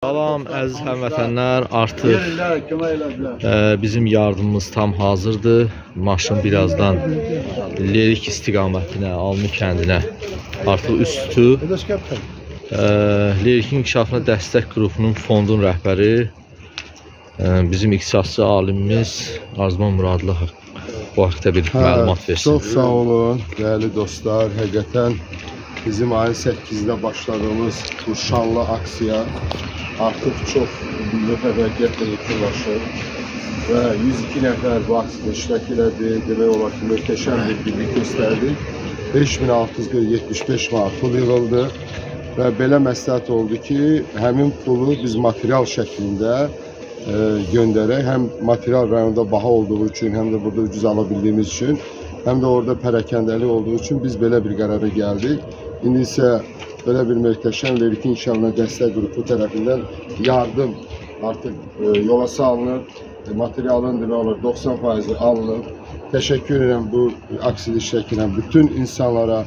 Salam əziz həmvətənlər, artıq bizim yardımımız tam hazırdır. Maşın birazdan Lerik istiqamətinə, Alnı kəndinə artıq üst tutur. Lerikin inkişafına dəstək qrupunun fondun rəhbəri bizim iqtisadçı alimimiz Arzman Muradlı bu haqda bir məlumat versin. Çox sağ olun değerli dostlar. Həqiqətən bizim ayın 8'də başladığımız bu şanlı aksiya artıq çox mütəvəqqətle yekunlaşır və 102 nəfər bu aksiyada iştirak elədi. Demək olar ki, möhtəşəm bir birlik göstərdik. 5675 manat pul yığıldı və belə məsləhət oldu ki, həmin pulu biz material şəklində göndərək. Həm material rayonda baha olduğu üçün, həm də burada ucuz alabildiğimiz üçün, həm də orada pərəkəndəlik olduğu üçün biz belə bir qərara gəldik. İndi isə böyle bir möhtəşəm Lerikin inkişafına dəstək qrupu tərəfindən yardım artıq yola salınır. Materialın demək olar 90% alınır. Təşəkkür edirəm bu aksiyada iştirak edən bütün insanlara.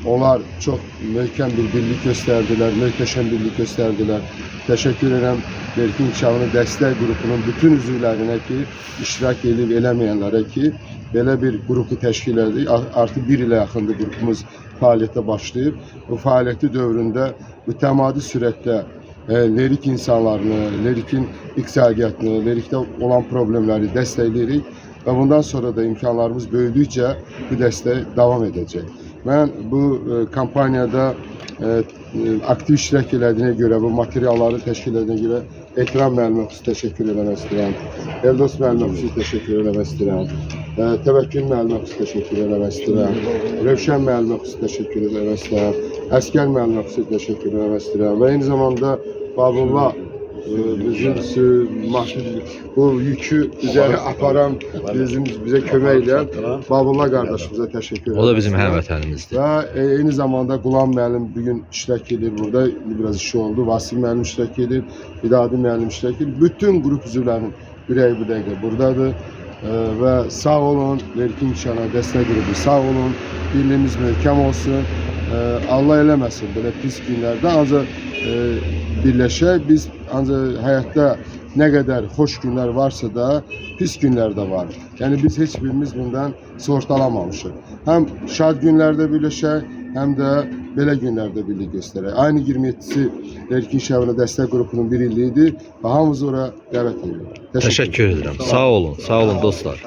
Onlar çok möhkəm bir birlik göstərdilər, möhtəşəm birlik göstərdilər. Təşəkkür edirəm Lerikin inkişafına dəstək qrupunun bütün üzvlərinə ki, iştirak edib eləməyənlərə ki, belə bir qrupu təşkil edik. Artıq 1 ilə yaxındır qrupumuz fəaliyyətə başlayıb. Bu fəaliyyəti dövründə mütəmadi sürətlə Lerik insanlarını, Lerikin iqtisadiyyatını, Lerikdə olan problemləri dəstəkləyirik və bundan sonra da imkanlarımız böyüdükcə bu dəstək davam edəcək. Mən bu kampaniyada aktiv iştirak elədiyinə görə, bu materialları təşkil edildiğine görə Ekran müəllimə xüsusi təşəkkür eləmək istəyirəm. Eldos müəllimə xüsusi təşəkkür eləmək istəyirəm. Təvəkkül müəllimə xüsusi təşəkkür eləmək istəyirəm. Rövşən müəllimə xüsusi təşəkkür eləmək istəyirəm. Əskər müəllimə xüsusi təşəkkür eləmək istəyirəm. Və eyni zamanda Babullah bizim bu yükü üzeri aparan, bize kömək edən Babullah qardaşımıza təşəkkür edirəm. O da bizim həmvətənimizdir. Və eyni zamanda Qulam müəllim bugün iştirak edir burada, biraz işi oldu. Vasil müəllim iştirak edir, Vidadi müəllim iştirak edir. Bütün qrup üzvlərinin ürəyi bu dəqiqə buradadır. Və sağ olun, Lerikin inkişafına dəstək qrupu sağ olun, birliğimiz möhkəm olsun. Allah eləməsin belə pis günlərdə, ancaq birləşək. Biz ancaq həyatda nə qədər xoş günlər varsa da pis günlər də var. Yəni biz heç birimiz bundan sortalamamışıq. Həm şad günlərdə birləşək, həm də belə günlərdə birlik göstərək. Aynı 27'si Lerikin inkişafına dəstək qrupunun bir illiyidir və hamımızı ora dəvət edirik. Təşəkkür edirəm. Sağ olun dostlar.